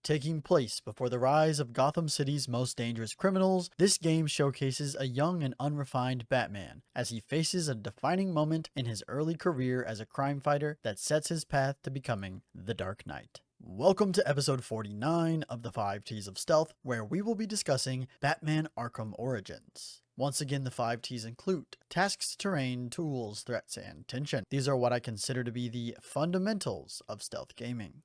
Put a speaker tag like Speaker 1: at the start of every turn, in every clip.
Speaker 1: Taking place before the rise of Gotham City's most dangerous criminals, this game showcases a young and unrefined Batman as he faces a defining moment in his early career as a crime fighter that sets his path to becoming the Dark Knight. Welcome to episode 49 of the 5 T's of Stealth, where we will be discussing Batman Arkham Origins. Once again, the 5 T's include tasks, terrain, tools, threats, and tension. These are what I consider to be the fundamentals of stealth gaming.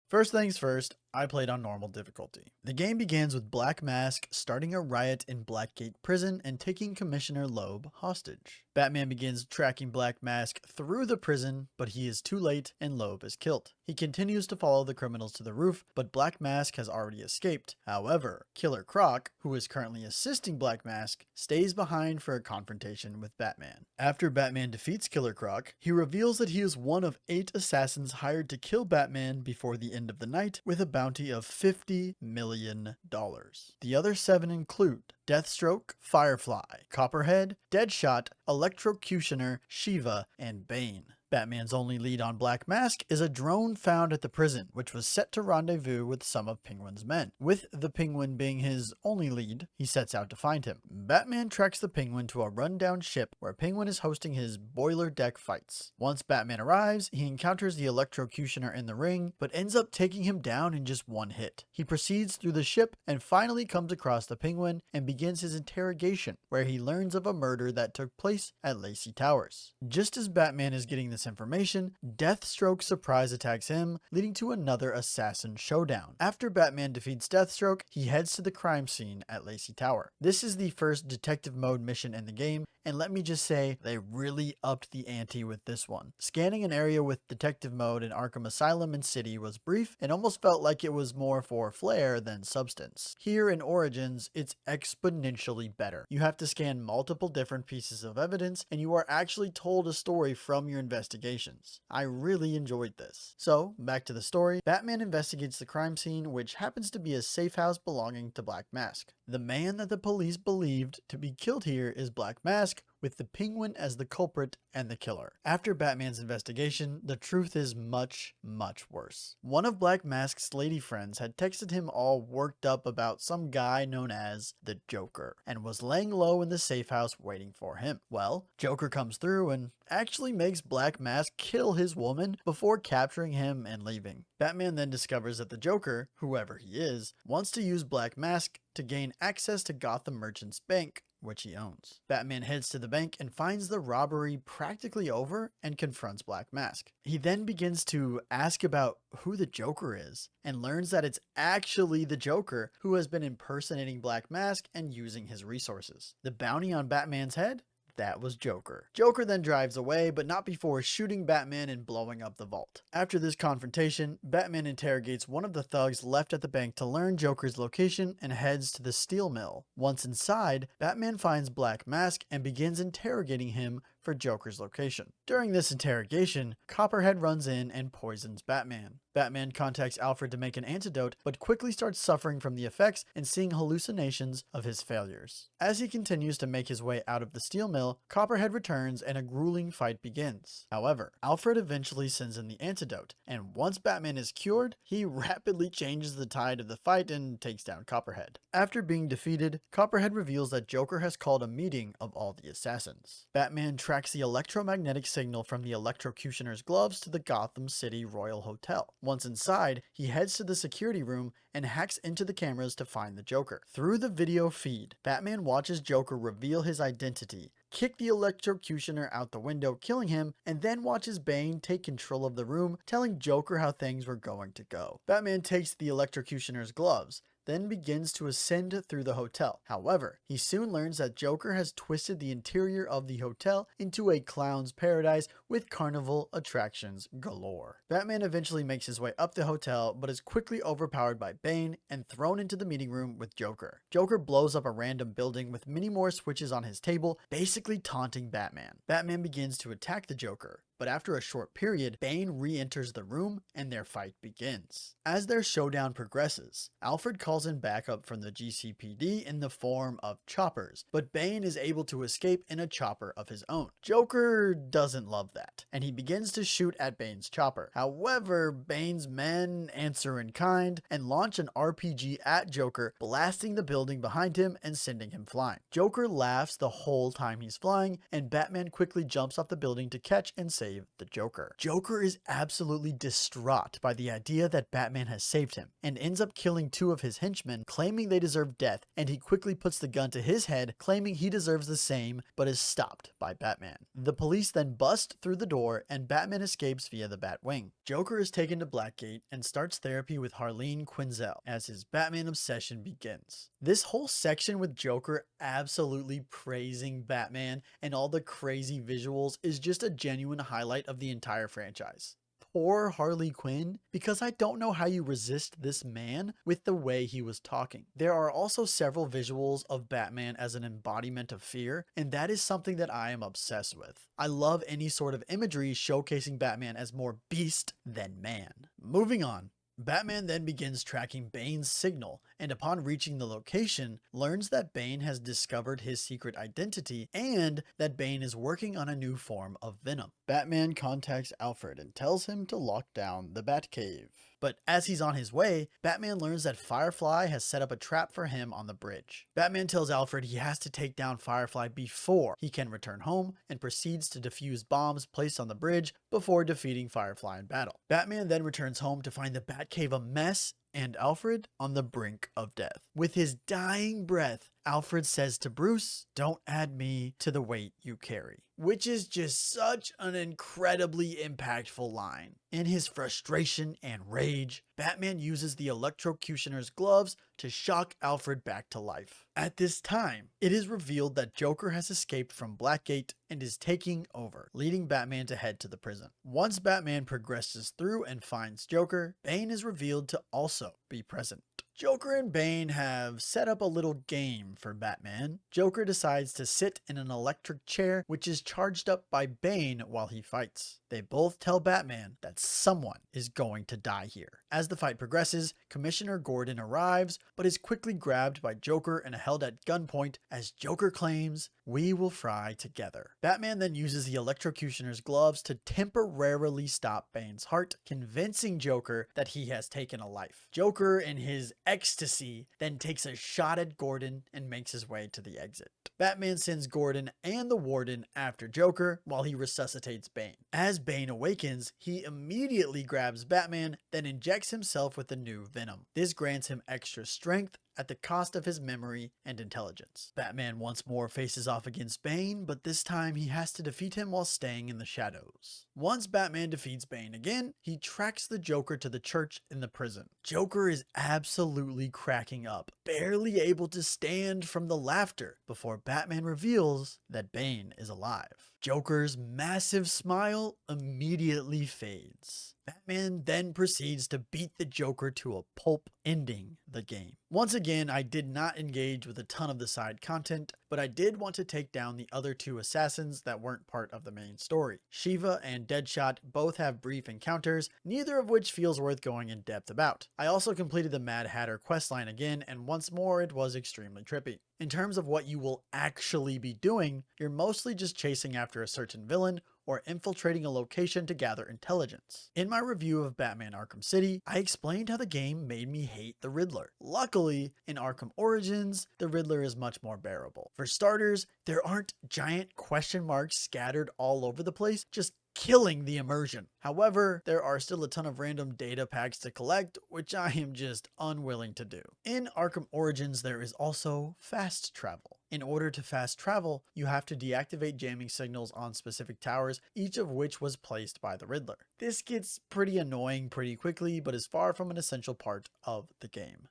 Speaker 1: First things first, I played on normal difficulty. The game begins with Black Mask starting a riot in Blackgate Prison and taking Commissioner Loeb hostage. Batman begins tracking Black Mask through the prison, but he is too late and Loeb is killed. He continues to follow the criminals to the roof, but Black Mask has already escaped. However, Killer Croc, who is currently assisting Black Mask, stays behind for a confrontation with Batman. After Batman defeats Killer Croc, he reveals that he is one of 8 assassins hired to kill Batman before the end of the night with a bounty of $50 million. The other 7 include Deathstroke, Firefly, Copperhead, Deadshot, Electrocutioner, Shiva, and Bane. Batman's only lead on Black Mask is a drone found at the prison, which was set to rendezvous with some of Penguin's men. With the Penguin being his only lead, he sets out to find him. Batman tracks the Penguin to a rundown ship where Penguin is hosting his boiler deck fights. Once Batman arrives, he encounters the Electrocutioner in the ring, but ends up taking him down in just one hit. He proceeds through the ship and finally comes across the Penguin and begins his interrogation, where he learns of a murder that took place at Lacey Towers. Just as Batman is getting this information, Deathstroke surprise attacks him, leading to another assassin showdown. After Batman defeats Deathstroke, he heads to the crime scene at Lacey Tower. This is the first detective mode mission in the game, and let me just say, they really upped the ante with this one. Scanning an area with detective mode in Arkham Asylum and City was brief and almost felt like it was more for flair than substance. Here in Origins, it's exponentially better. You have to scan multiple different pieces of evidence, and you are actually told a story from your investigations. I really enjoyed this. So, back to the story. Batman investigates the crime scene, which happens to be a safe house belonging to Black Mask. The man that the police believed to be killed here is Black Mask, with the Penguin as the culprit and the killer. After Batman's investigation, the truth is much, much worse. One of Black Mask's lady friends had texted him all worked up about some guy known as the Joker, and was laying low in the safe house waiting for him. Well, Joker comes through and actually makes Black Mask kill his woman before capturing him and leaving. Batman then discovers that the Joker, whoever he is, wants to use Black Mask to gain access to Gotham Merchant's bank, which he owns. Batman heads to the bank and finds the robbery practically over and confronts Black Mask. He then begins to ask about who the Joker is and learns that it's actually the Joker who has been impersonating Black Mask and using his resources. The bounty on Batman's head? That was Joker. Joker then drives away, but not before shooting Batman and blowing up the vault. After this confrontation, Batman interrogates one of the thugs left at the bank to learn Joker's location and heads to the steel mill. Once inside, Batman finds Black Mask and begins interrogating him for Joker's location. During this interrogation, Copperhead runs in and poisons Batman. Batman contacts Alfred to make an antidote, but quickly starts suffering from the effects and seeing hallucinations of his failures. As he continues to make his way out of the steel mill, Copperhead returns and a grueling fight begins. However, Alfred eventually sends in the antidote, and once Batman is cured, he rapidly changes the tide of the fight and takes down Copperhead. After being defeated, Copperhead reveals that Joker has called a meeting of all the assassins. Batman tracks the electromagnetic signal from the Electrocutioner's gloves to the Gotham City Royal Hotel. Once inside, he heads to the security room and hacks into the cameras to find the Joker. Through the video feed, Batman watches Joker reveal his identity, kick the Electrocutioner out the window, killing him, and then watches Bane take control of the room, telling Joker how things were going to go. Batman takes the Electrocutioner's gloves, then begins to ascend through the hotel. However, he soon learns that Joker has twisted the interior of the hotel into a clown's paradise with carnival attractions galore. Batman eventually makes his way up the hotel, but is quickly overpowered by Bane and thrown into the meeting room with Joker. Joker blows up a random building with many more switches on his table, basically taunting Batman. Batman begins to attack the Joker, but after a short period, Bane re-enters the room and their fight begins. As their showdown progresses, Alfred calls calls in backup from the GCPD in the form of choppers, but Bane is able to escape in a chopper of his own. Joker doesn't love that, and he begins to shoot at Bane's chopper. However, Bane's men answer in kind and launch an RPG at Joker, blasting the building behind him and sending him flying. Joker laughs the whole time he's flying, and Batman quickly jumps off the building to catch and save the Joker. Joker is absolutely distraught by the idea that Batman has saved him, and ends up killing two of his henchmen, claiming they deserve death, and he quickly puts the gun to his head, claiming he deserves the same, but is stopped by Batman. The police then bust through the door, and Batman escapes via the Batwing. Joker is taken to Blackgate and starts therapy with Harleen Quinzel as his Batman obsession begins. This whole section with Joker absolutely praising Batman and all the crazy visuals is just a genuine highlight of the entire franchise. Poor Harley Quinn, because I don't know how you resist this man with the way he was talking. There are also several visuals of Batman as an embodiment of fear, and that is something that I am obsessed with. I love any sort of imagery showcasing Batman as more beast than man. Moving on. Batman then begins tracking Bane's signal, and upon reaching the location, learns that Bane has discovered his secret identity and that Bane is working on a new form of venom. Batman contacts Alfred and tells him to lock down the Batcave. But as he's on his way, Batman learns that Firefly has set up a trap for him on the bridge. Batman tells Alfred he has to take down Firefly before he can return home, and proceeds to defuse bombs placed on the bridge before defeating Firefly in battle. Batman then returns home to find the Batcave a mess and Alfred on the brink of death. With his dying breath, Alfred says to Bruce, "Don't add me to the weight you carry," which is just such an incredibly impactful line. In his frustration and rage, Batman uses the electrocutioner's gloves to shock Alfred back to life. At this time, it is revealed that Joker has escaped from Blackgate and is taking over, leading Batman to head to the prison. Once Batman progresses through and finds Joker, Bane is revealed to also be present. Joker and Bane have set up a little game for Batman. Joker decides to sit in an electric chair, which is charged up by Bane while he fights. They both tell Batman that someone is going to die here. As the fight progresses, Commissioner Gordon arrives, but is quickly grabbed by Joker and held at gunpoint as Joker claims, "We will fry together." Batman then uses the electrocutioner's gloves to temporarily stop Bane's heart, convincing Joker that he has taken a life. Joker, in his ecstasy, then takes a shot at Gordon and makes his way to the exit. Batman sends Gordon and the Warden after Joker while he resuscitates Bane. As Bane awakens, he immediately grabs Batman, then injects himself with the new venom. This grants him extra strength at the cost of his memory and intelligence. Batman once more faces off against Bane, but this time he has to defeat him while staying in the shadows. Once Batman defeats Bane again, he tracks the Joker to the church in the prison. Joker is absolutely cracking up, barely able to stand from the laughter, before Batman reveals that Bane is alive. Joker's massive smile immediately fades. Batman then proceeds to beat the Joker to a pulp, ending the game. Once again, I did not engage with a ton of the side content, but I did want to take down the other two assassins that weren't part of the main story. Shiva and Deadshot both have brief encounters, neither of which feels worth going in depth about. I also completed the Mad Hatter questline again, and once more it was extremely trippy. In terms of what you will actually be doing, you're mostly just chasing after a certain villain or infiltrating a location to gather intelligence. In my review of Batman Arkham City, I explained how the game made me hate the Riddler. Luckily, in Arkham Origins, the Riddler is much more bearable. For starters, there aren't giant question marks scattered all over the place, just killing the immersion. However, there are still a ton of random data packs to collect, which I am just unwilling to do. In Arkham Origins, there is also fast travel. In order to fast travel, you have to deactivate jamming signals on specific towers, each of which was placed by the Riddler. This gets pretty annoying pretty quickly, but is far from an essential part of the game.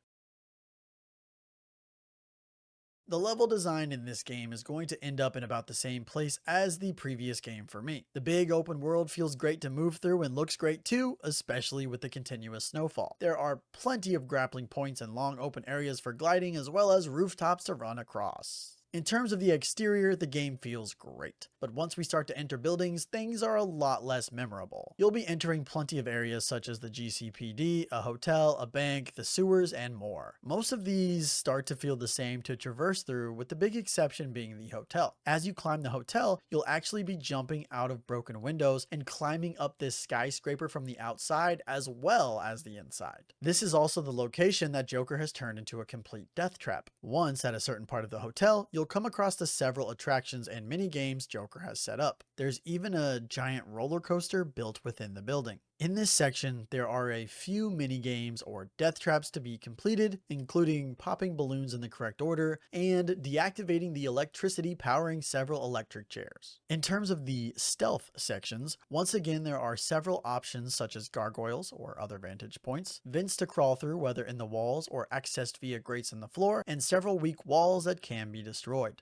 Speaker 1: The level design in this game is going to end up in about the same place as the previous game for me. The big open world feels great to move through and looks great too, especially with the continuous snowfall. There are plenty of grappling points and long open areas for gliding, as well as rooftops to run across. In terms of the exterior, the game feels great, but once we start to enter buildings, things are a lot less memorable. You'll be entering plenty of areas such as the GCPD, a hotel, a bank, the sewers, and more. Most of these start to feel the same to traverse through, with the big exception being the hotel. As you climb the hotel, you'll actually be jumping out of broken windows and climbing up this skyscraper from the outside as well as the inside. This is also the location that Joker has turned into a complete death trap. Once at a certain part of the hotel, you'll come across the several attractions and mini games Joker has set up. There's even a giant roller coaster built within the building. In this section, there are a few mini games or death traps to be completed, including popping balloons in the correct order and deactivating the electricity powering several electric chairs. In terms of the stealth sections, once again there are several options such as gargoyles or other vantage points, vents to crawl through whether in the walls or accessed via grates in the floor, and several weak walls that can be destroyed.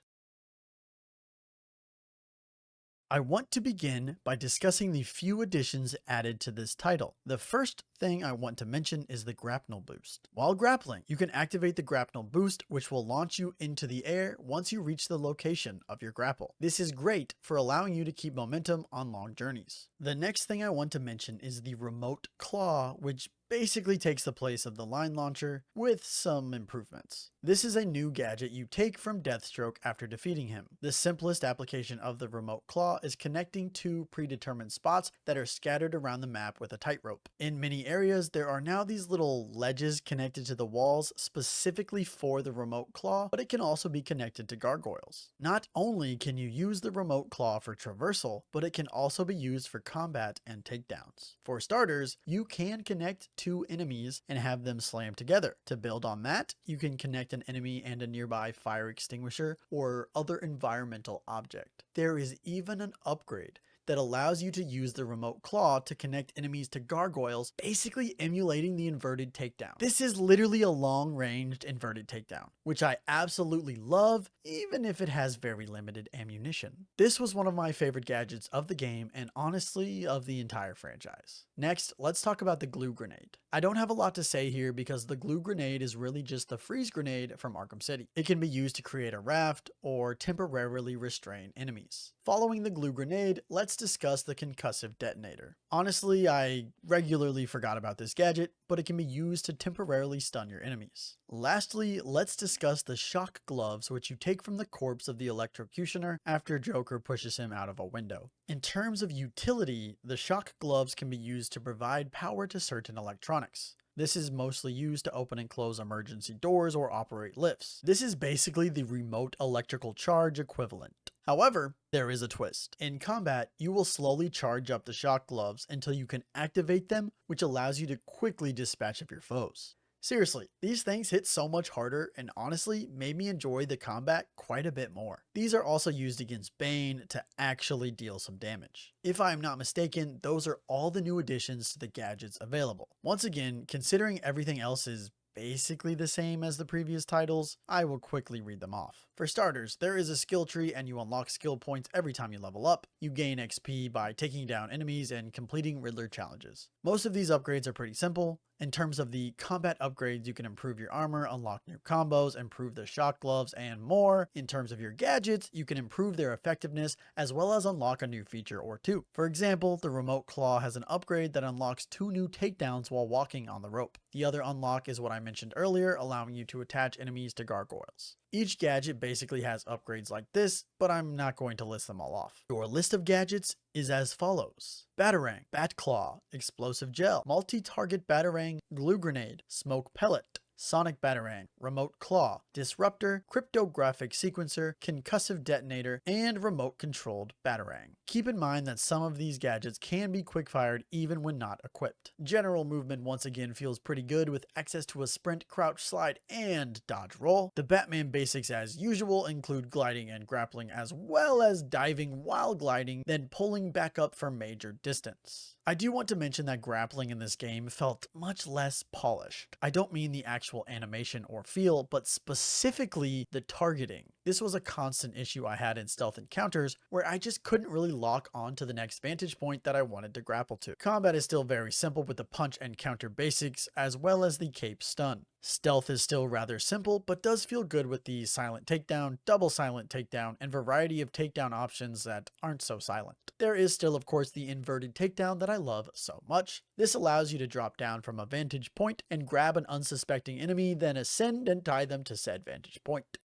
Speaker 1: I want to begin by discussing the few additions added to this title. The first thing I want to mention is the grapnel boost. While grappling, you can activate the grapnel boost, which will launch you into the air once you reach the location of your grapple. This is great for allowing you to keep momentum on long journeys. The next thing I want to mention is the remote claw, which basically takes the place of the line launcher with some improvements. This is a new gadget you take from Deathstroke after defeating him. The simplest application of the remote claw is connecting two predetermined spots that are scattered around the map with a tightrope. In many areas, there are now these little ledges connected to the walls specifically for the remote claw, but it can also be connected to gargoyles. Not only can you use the remote claw for traversal, but it can also be used for combat and takedowns. For starters, you can connect two enemies and have them slam together. To build on that, you can connect an enemy and a nearby fire extinguisher or other environmental object. There is even an upgrade that allows you to use the remote claw to connect enemies to gargoyles, basically emulating the inverted takedown. This is literally a long-ranged inverted takedown, which I absolutely love, even if it has very limited ammunition. This was one of my favorite gadgets of the game and honestly of the entire franchise. Next, let's talk about the glue grenade. I don't have a lot to say here because the glue grenade is really just the freeze grenade from Arkham City. It can be used to create a raft or temporarily restrain enemies. Following the glue grenade, let's discuss the concussive detonator. Honestly, I regularly forgot about this gadget, but it can be used to temporarily stun your enemies. Lastly, let's discuss the shock gloves, which you take from the corpse of the electrocutioner after Joker pushes him out of a window. In terms of utility, the shock gloves can be used to provide power to certain electronics. This is mostly used to open and close emergency doors or operate lifts. This is basically the remote electrical charge equivalent. However, there is a twist. In combat, you will slowly charge up the shock gloves until you can activate them, which allows you to quickly dispatch of your foes. Seriously, these things hit so much harder and honestly made me enjoy the combat quite a bit more. These are also used against Bane to actually deal some damage. If I am not mistaken, those are all the new additions to the gadgets available. Once again, considering everything else is basically the same as the previous titles, I will quickly read them off. For starters, there is a skill tree and you unlock skill points every time you level up. You gain XP by taking down enemies and completing Riddler challenges. Most of these upgrades are pretty simple. In terms of the combat upgrades, you can improve your armor, unlock new combos, improve the shock gloves, and more. In terms of your gadgets, you can improve their effectiveness as well as unlock a new feature or two. For example, the remote claw has an upgrade that unlocks 2 new takedowns while walking on the rope. The other unlock is what I mentioned earlier, allowing you to attach enemies to gargoyles. Each gadget basically has upgrades like this, but I'm not going to list them all off. Your list of gadgets is as follows: Batarang, Bat Claw, Explosive Gel, Multi-Target Batarang, Glue Grenade, Smoke Pellet, Sonic Batarang, Remote Claw, Disruptor, Cryptographic Sequencer, Concussive Detonator, and Remote Controlled Batarang. Keep in mind that some of these gadgets can be quick-fired even when not equipped. General movement once again feels pretty good with access to a sprint, crouch, slide, and dodge roll. The Batman basics as usual include gliding and grappling as well as diving while gliding, then pulling back up for major distance. I do want to mention that grappling in this game felt much less polished. I don't mean the actual animation or feel, but specifically the targeting. This was a constant issue I had in stealth encounters where I just couldn't really lock on to the next vantage point that I wanted to grapple to. Combat is still very simple with the punch and counter basics as well as the cape stun. Stealth is still rather simple, but does feel good with the silent takedown, double silent takedown, and variety of takedown options that aren't so silent. There is still, of course, the inverted takedown that I love so much. This allows you to drop down from a vantage point and grab an unsuspecting enemy, then ascend and tie them to said vantage point.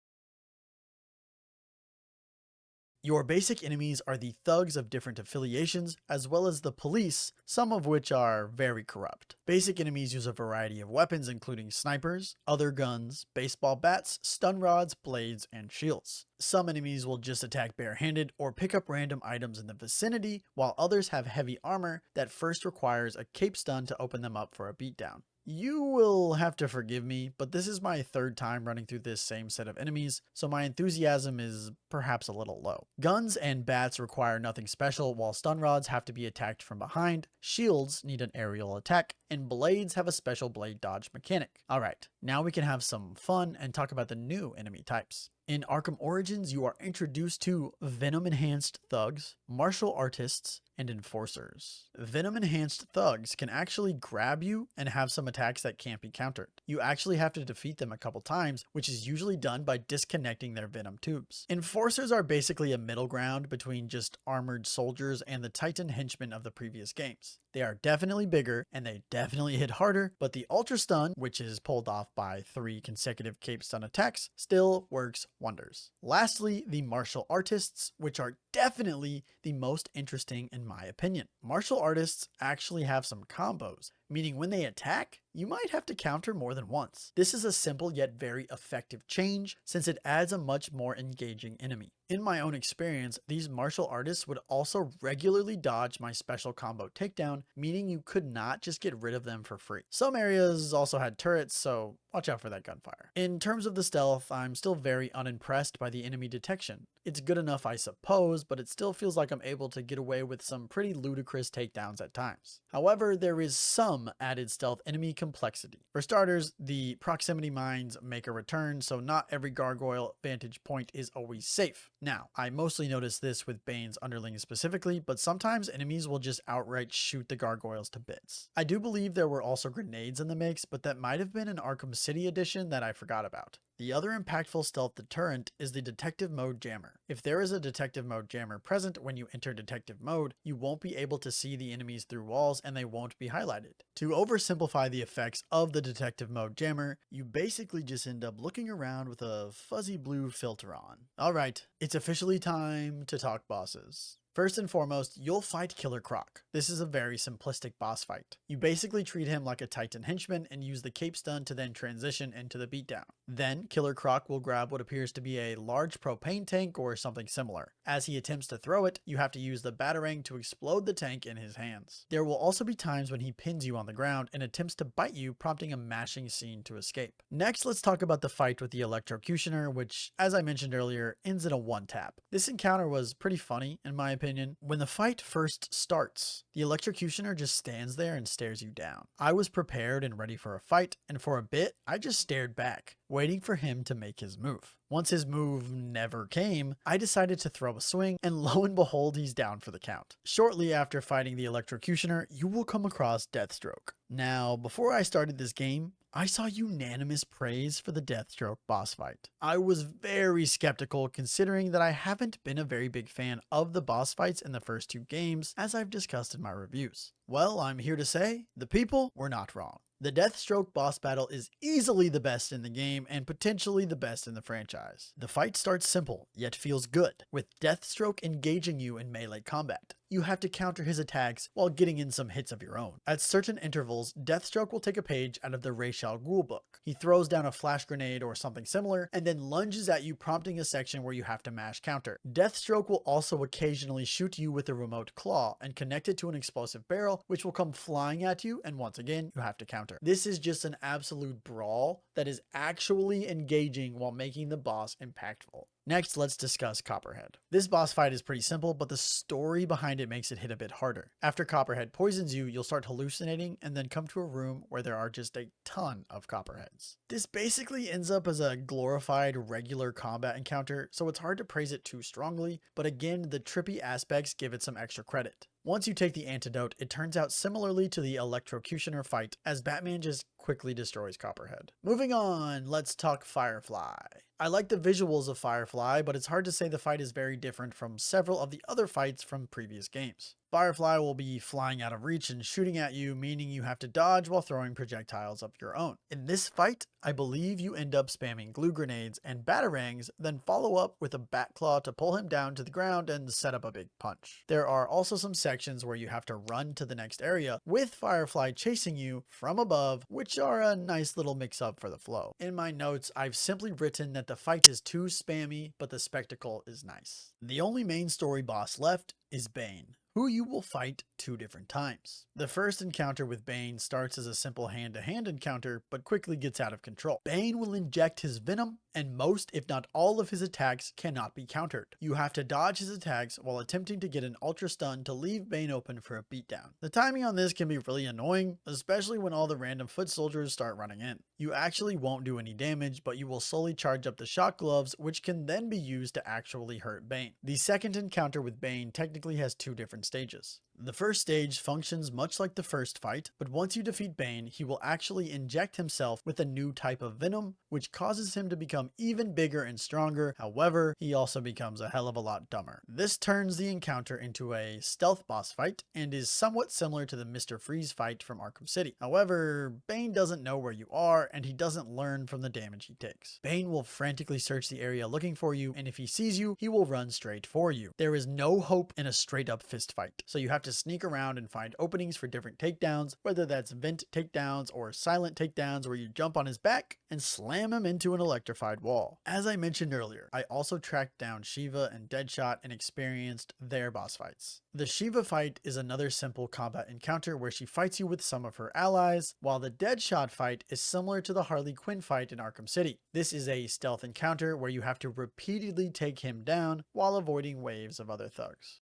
Speaker 1: Your basic enemies are the thugs of different affiliations, as well as the police, some of which are very corrupt. Basic enemies use a variety of weapons including snipers, other guns, baseball bats, stun rods, blades, and shields. Some enemies will just attack barehanded or pick up random items in the vicinity, while others have heavy armor that first requires a cape stun to open them up for a beatdown. You will have to forgive me, but this is my third time running through this same set of enemies, so my enthusiasm is perhaps a little low. Guns and bats require nothing special, while stun rods have to be attacked from behind, shields need an aerial attack, and blades have a special blade dodge mechanic. Alright, now we can have some fun and talk about the new enemy types. In Arkham Origins, you are introduced to Venom-enhanced thugs, martial artists, and enforcers. Venom-enhanced thugs can actually grab you and have some attacks that can't be countered. You actually have to defeat them a couple times, which is usually done by disconnecting their venom tubes. Enforcers are basically a middle ground between just armored soldiers and the Titan henchmen of the previous games. They are definitely bigger and they definitely hit harder, but the Ultra Stun, which is pulled off by 3 consecutive cape stun attacks, still works wonders. Lastly, the martial artists, which are definitely the most interesting in my opinion. Martial artists actually have some combos, meaning when they attack, you might have to counter more than once. This is a simple yet very effective change since it adds a much more engaging enemy. In my own experience, these martial artists would also regularly dodge my special combo takedown, meaning you could not just get rid of them for free. Some areas also had turrets, so watch out for that gunfire. In terms of the stealth, I'm still very unimpressed by the enemy detection. It's good enough, I suppose, but it still feels like I'm able to get away with some pretty ludicrous takedowns at times. However, there is some added stealth enemy complexity. For starters, the proximity mines make a return, so not every gargoyle vantage point is always safe. Now, I mostly notice this with Bane's underlings specifically, but sometimes enemies will just outright shoot the gargoyles to bits. I do believe there were also grenades in the mix, but that might have been an Arkham City edition that I forgot about. The other impactful stealth deterrent is the detective mode jammer. If there is a detective mode jammer present when you enter detective mode, you won't be able to see the enemies through walls and they won't be highlighted. To oversimplify the effects of the detective mode jammer, you basically just end up looking around with a fuzzy blue filter on. Alright, it's officially time to talk bosses. First and foremost, you'll fight Killer Croc. This is a very simplistic boss fight. You basically treat him like a Titan henchman and use the cape stun to then transition into the beatdown. Then, Killer Croc will grab what appears to be a large propane tank or something similar. As he attempts to throw it, you have to use the batarang to explode the tank in his hands. There will also be times when he pins you on the ground and attempts to bite you, prompting a mashing scene to escape. Next, let's talk about the fight with the Electrocutioner, which, as I mentioned earlier, ends in a one-tap. This encounter was pretty funny, in my opinion. When the fight first starts, the Electrocutioner just stands there and stares you down. I was prepared and ready for a fight, and for a bit, I just stared back, waiting for him to make his move. Once his move never came, I decided to throw a swing, and lo and behold, he's down for the count. Shortly after fighting the Electrocutioner, you will come across Deathstroke. Now, before I started this game, I saw unanimous praise for the Deathstroke boss fight. I was very skeptical considering that I haven't been a very big fan of the boss fights in the first 2 games, as I've discussed in my reviews. Well, I'm here to say, the people were not wrong. The Deathstroke boss battle is easily the best in the game and potentially the best in the franchise. The fight starts simple, yet feels good, with Deathstroke engaging you in melee combat. You have to counter his attacks while getting in some hits of your own. At certain intervals, Deathstroke will take a page out of the Ra's al Ghul book. He throws down a flash grenade or something similar, and then lunges at you, prompting a section where you have to mash counter. Deathstroke will also occasionally shoot you with a remote claw and connect it to an explosive barrel, which will come flying at you, and once again, you have to counter. This is just an absolute brawl that is actually engaging while making the boss impactful. Next, let's discuss Copperhead. This boss fight is pretty simple, but the story behind it makes it hit a bit harder. After Copperhead poisons you, you'll start hallucinating and then come to a room where there are just a ton of Copperheads. This basically ends up as a glorified regular combat encounter, so it's hard to praise it too strongly, but again, the trippy aspects give it some extra credit. Once you take the antidote, it turns out similarly to the electrocutioner fight, as Batman just quickly destroys Copperhead. Moving on, let's talk Firefly. I like the visuals of Firefly, but it's hard to say the fight is very different from several of the other fights from previous games. Firefly will be flying out of reach and shooting at you, meaning you have to dodge while throwing projectiles of your own. In this fight, I believe you end up spamming glue grenades and batarangs, then follow up with a bat claw to pull him down to the ground and set up a big punch. There are also some sections where you have to run to the next area, with Firefly chasing you from above, which are a nice little mix-up for the flow. In my notes, I've simply written that the fight is too spammy, but the spectacle is nice. The only main story boss left is Bane, who you will fight 2 different times. The first encounter with Bane starts as a simple hand-to-hand encounter, but quickly gets out of control. Bane will inject his venom, and most, if not all, of his attacks cannot be countered. You have to dodge his attacks while attempting to get an ultra stun to leave Bane open for a beatdown. The timing on this can be really annoying, especially when all the random foot soldiers start running in. You actually won't do any damage, but you will slowly charge up the shock gloves, which can then be used to actually hurt Bane. The second encounter with Bane technically has 2 different stages. The first stage functions much like the first fight, but once you defeat Bane, he will actually inject himself with a new type of venom, which causes him to become even bigger and stronger. However, he also becomes a hell of a lot dumber. This turns the encounter into a stealth boss fight and is somewhat similar to the Mr. Freeze fight from Arkham City. However, Bane doesn't know where you are and he doesn't learn from the damage he takes. Bane will frantically search the area looking for you, and if he sees you, he will run straight for you. There is no hope in a straight up fist fight, so you have to sneak around and find openings for different takedowns, whether that's vent takedowns or silent takedowns where you jump on his back and slam him into an electrified wall. As I mentioned earlier, I also tracked down Shiva and Deadshot and experienced their boss fights. The Shiva fight is another simple combat encounter where she fights you with some of her allies, while the Deadshot fight is similar to the Harley Quinn fight in Arkham City. This is a stealth encounter where you have to repeatedly take him down while avoiding waves of other thugs.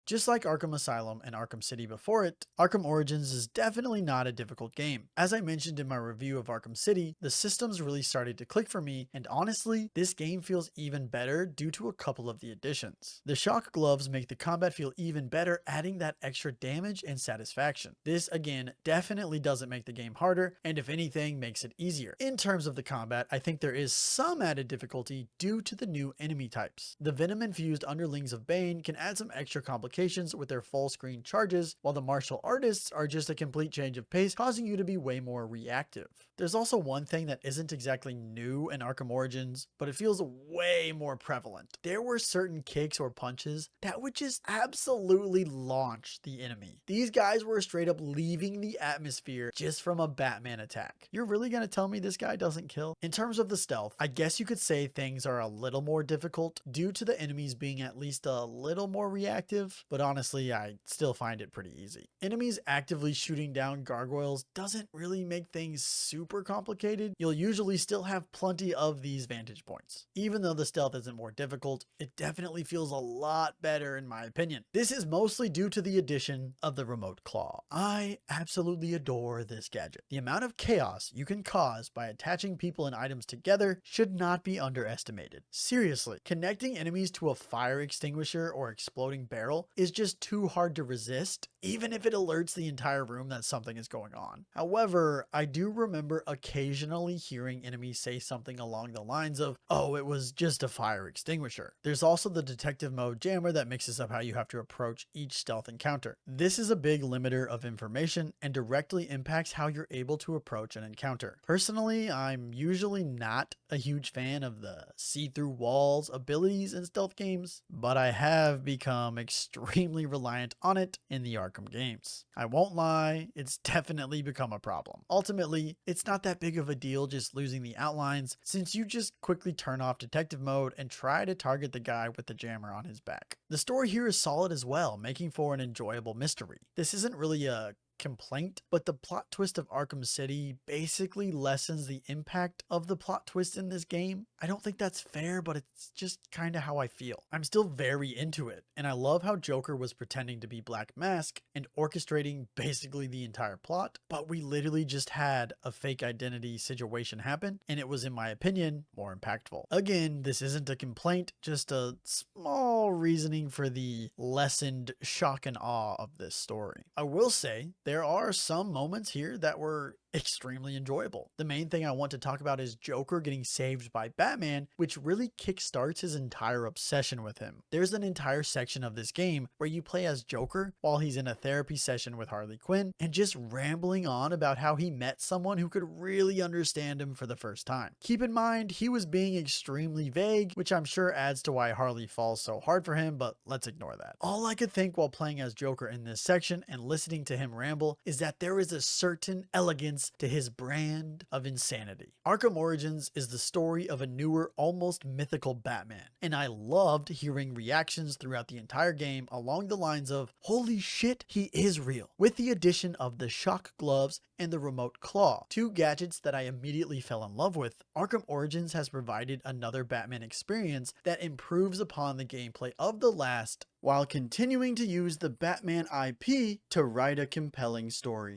Speaker 1: Just like Arkham Asylum and Arkham City before it, Arkham Origins is definitely not a difficult game. As I mentioned in my review of Arkham City, the systems really started to click for me, and honestly, this game feels even better due to a couple of the additions. The shock gloves make the combat feel even better, adding that extra damage and satisfaction. This, again, definitely doesn't make the game harder, and if anything, makes it easier. In terms of the combat, I think there is some added difficulty due to the new enemy types. The venom-infused underlings of Bane can add some extra complications with their full screen charges, while the martial artists are just a complete change of pace, causing you to be way more reactive. There's also one thing that isn't exactly new in Arkham Origins, but it feels way more prevalent. There were certain kicks or punches that would just absolutely launch the enemy. These guys were straight up leaving the atmosphere just from a Batman attack. You're really gonna tell me this guy doesn't kill? In terms of the stealth, I guess you could say things are a little more difficult due to the enemies being at least a little more reactive, but honestly, I still find it pretty easy. Enemies actively shooting down gargoyles doesn't really make things super complicated. You'll usually still have plenty of these vantage points. Even though the stealth isn't more difficult, it definitely feels a lot better in my opinion. This is mostly due to the addition of the remote claw. I absolutely adore this gadget. The amount of chaos you can cause by attaching people and items together should not be underestimated. Seriously, connecting enemies to a fire extinguisher or exploding barrel is just too hard to resist, even if it alerts the entire room that something is going on. However, I do remember occasionally hearing enemies say something along the lines of, "Oh, it was just a fire extinguisher." There's also the detective mode jammer that mixes up how you have to approach each stealth encounter. This is a big limiter of information and directly impacts how you're able to approach an encounter. Personally, I'm usually not a huge fan of the see-through walls abilities in stealth games, but I have become extremely reliant on it in the Arkham games. I won't lie, it's definitely become a problem. Ultimately, it's not that big of a deal just losing the outlines, since you just quickly turn off detective mode and try to target the guy with the jammer on his back. The story here is solid as well, making for an enjoyable mystery. This isn't really a complaint, but the plot twist of Arkham City basically lessens the impact of the plot twist in this game. I don't think that's fair, but it's just kind of how I feel. I'm still very into it, and I love how Joker was pretending to be Black Mask and orchestrating basically the entire plot, but we literally just had a fake identity situation happen, and it was, in my opinion, more impactful. Again, this isn't a complaint, just a small reasoning for the lessened shock and awe of this story. I will say, there are some moments here that were extremely enjoyable. The main thing I want to talk about is Joker getting saved by Batman, which really kickstarts his entire obsession with him. There's an entire section of this game where you play as Joker while he's in a therapy session with Harley Quinn and just rambling on about how he met someone who could really understand him for the first time. Keep in mind, he was being extremely vague, which I'm sure adds to why Harley falls so hard for him, but let's ignore that. All I could think while playing as Joker in this section and listening to him ramble is that there is a certain elegance to his brand of insanity. Arkham Origins is the story of a newer, almost mythical Batman, and I loved hearing reactions throughout the entire game along the lines of, "Holy shit, he is real," with the addition of the shock gloves and the remote claw, two gadgets that I immediately fell in love with. Arkham Origins has provided another Batman experience that improves upon the gameplay of the last while continuing to use the Batman IP to write a compelling story.